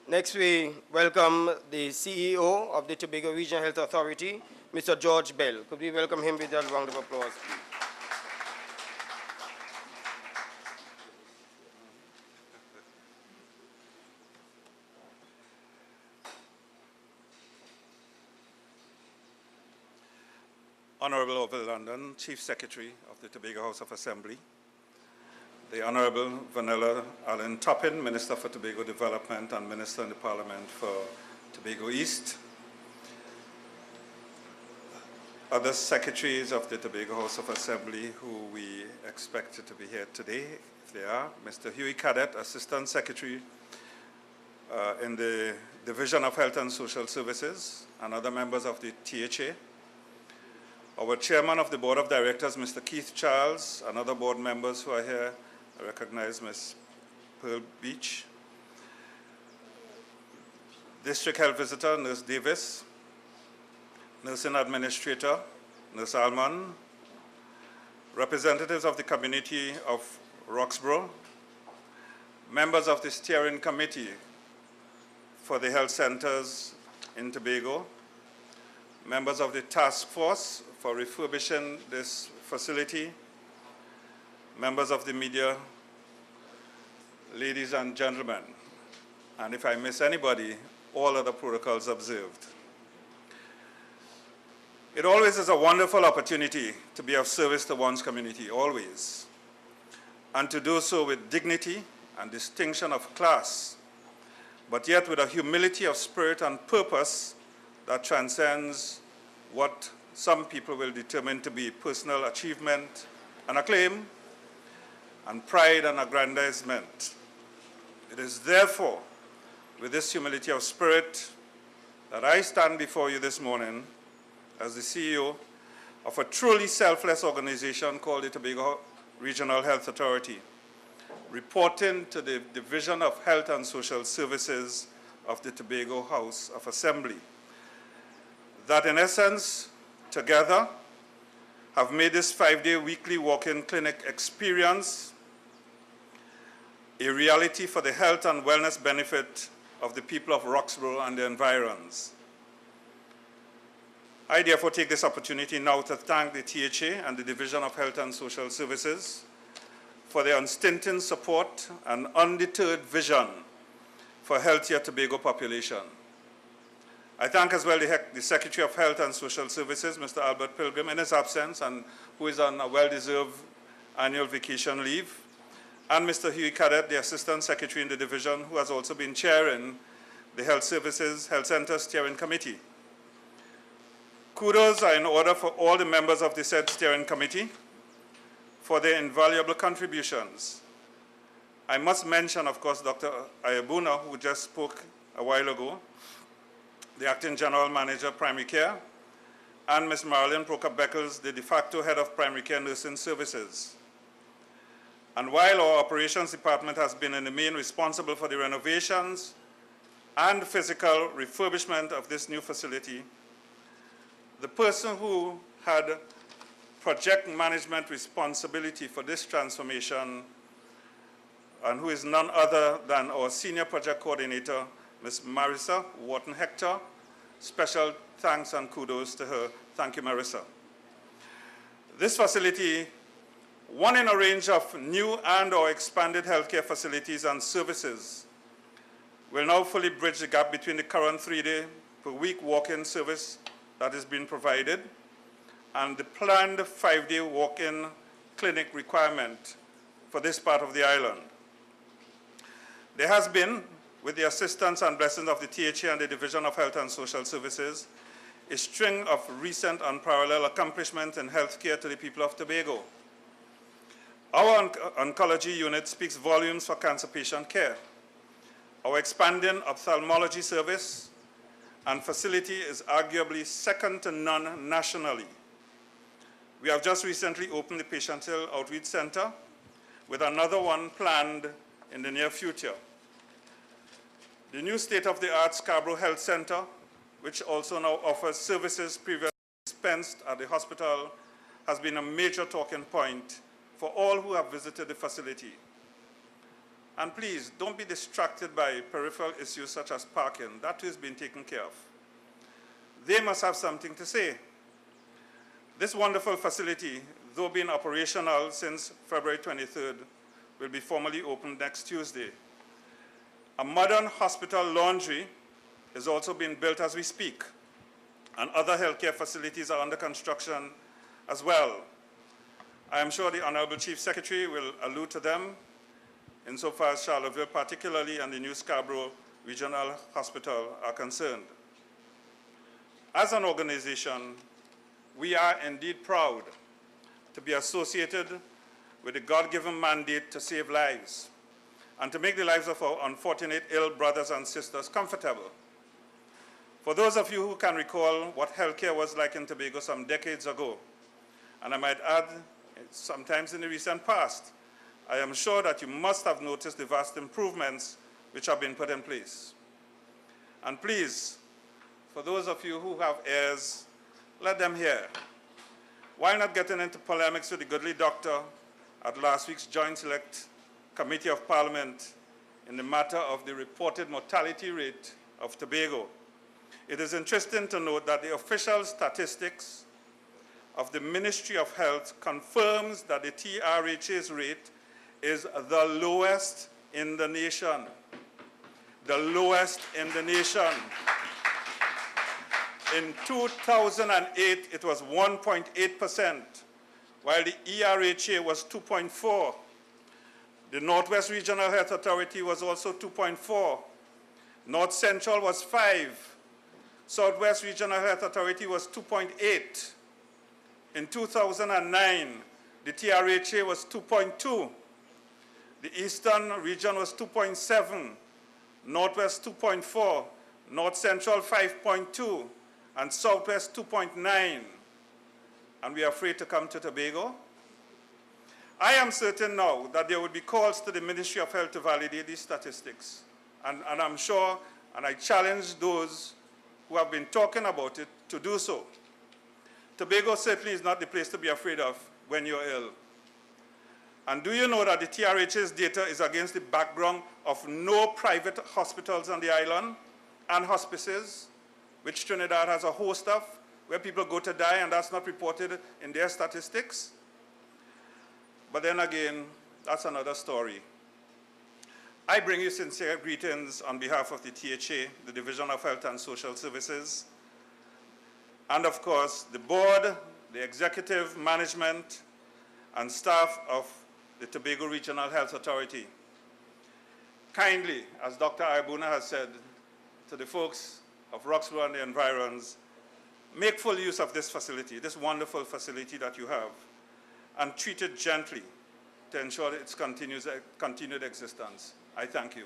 Next, we welcome the CEO of the Tobago Regional Health Authority, Mr. George Bell. Could we welcome him with a round of applause, please? Honorable Orville London, Chief Secretary of the Tobago House of Assembly, the Honorable Vanilla Allen Toppin, Minister for Tobago Development and Minister in the Parliament for Tobago East, other secretaries of the Tobago House of Assembly who we expected to be here today, if they are, Mr. Huey Cadet, Assistant Secretary in the Division of Health and Social Services, and other members of the THA, our Chairman of the Board of Directors, Mr. Keith Charles, and other board members who are here. I recognize Ms. Pearl Beach, District Health Visitor, Nurse Davis, Nursing Administrator, Nurse Alman, representatives of the community of Roxborough, members of the Steering Committee for the Health Centers in Tobago, members of the Task Force for refurbishing this facility, members of the media, ladies and gentlemen, and if I miss anybody, all other protocols observed. It always is a wonderful opportunity to be of service to one's community, always, and to do so with dignity and distinction of class, but yet with a humility of spirit and purpose that transcends what some people will determine to be personal achievement and acclaim, and pride and aggrandizement. It is therefore with this humility of spirit that I stand before you this morning as the CEO of a truly selfless organization called the Tobago Regional Health Authority, reporting to the Division of Health and Social Services of the Tobago House of Assembly, that in essence, together, have made this 5-day weekly walk-in clinic experience a reality for the health and wellness benefit of the people of Roxborough and the environs. I therefore take this opportunity now to thank the THA and the Division of Health and Social Services for their unstinting support and undeterred vision for a healthier Tobago population. I thank as well the Secretary of Health and Social Services, Mr. Albert Pilgrim, in his absence, and who is on a well-deserved annual vacation leave, and Mr. Huey Cadet, the Assistant Secretary in the division, who has also been chairing the Health Services Health Center Steering Committee. Kudos are in order for all the members of the said Steering Committee for their invaluable contributions. I must mention, of course, Dr. Ayabuna, who just spoke a while ago, the Acting General Manager, Primary Care, and Ms. Marilyn Prokop-Beckles, the de facto Head of Primary Care Nursing Services. And while our Operations Department has been in the main responsible for the renovations and physical refurbishment of this new facility, the person who had project management responsibility for this transformation, and who is none other than our Senior Project Coordinator, Ms. Marissa Wharton-Hector. Special thanks and kudos to her. Thank you, Marissa. This facility, one in a range of new and or expanded healthcare facilities and services, will now fully bridge the gap between the current 3-day per week walk-in service that is being provided and the planned 5-day walk-in clinic requirement for this part of the island. There has been, with the assistance and blessings of the THA and the Division of Health and Social Services, a string of recent unparalleled accomplishments in healthcare to the people of Tobago. Our oncology unit speaks volumes for cancer patient care. Our expanding ophthalmology service and facility is arguably second to none nationally. We have just recently opened the Patient Hill Outreach Center, with another one planned in the near future. The new state-of-the-art Scarborough Health Center, which also now offers services previously dispensed at the hospital, has been a major talking point for all who have visited the facility. And please, don't be distracted by peripheral issues such as parking. That is being taken care of. They must have something to say. This wonderful facility, though being operational since February 23rd, will be formally opened next Tuesday. A modern hospital laundry is also being built as we speak, and other healthcare facilities are under construction as well. I am sure the Honorable Chief Secretary will allude to them insofar as Charlottesville particularly and the New Scarborough Regional Hospital are concerned. As an organization, we are indeed proud to be associated with the God-given mandate to save lives and to make the lives of our unfortunate ill brothers and sisters comfortable. For those of you who can recall what healthcare was like in Tobago some decades ago, and I might add, sometimes in the recent past, I am sure that you must have noticed the vast improvements which have been put in place. And please, for those of you who have ears, let them hear. While not getting into polemics with the goodly doctor at last week's Joint Select Committee of Parliament in the matter of the reported mortality rate of Tobago, it is interesting to note that the official statistics of the Ministry of Health confirms that the TRHA's rate is the lowest in the nation. The lowest in the nation. In 2008, it was 1.8%, while the ERHA was 2.4. The Northwest Regional Health Authority was also 2.4. North Central was 5. Southwest Regional Health Authority was 2.8. In 2009, the TRHA was 2.2. The Eastern region was 2.7. Northwest 2.4. North Central 5.2. And Southwest 2.9. And we are afraid to come to Tobago. I am certain now that there will be calls to the Ministry of Health to validate these statistics. And I'm sure, and I challenge those who have been talking about it to do so. Tobago certainly is not the place to be afraid of when you're ill. And do you know that the TRH's data is against the background of no private hospitals on the island and hospices, which Trinidad has a host of, where people go to die, and that's not reported in their statistics? But then again, that's another story. I bring you sincere greetings on behalf of the THA, the Division of Health and Social Services, and of course, the board, the executive management, and staff of the Tobago Regional Health Authority. Kindly, as Dr. Ayabuna has said, to the folks of Roxborough and the environs, make full use of this facility, this wonderful facility that you have, and treat it gently to ensure its continued existence. I thank you.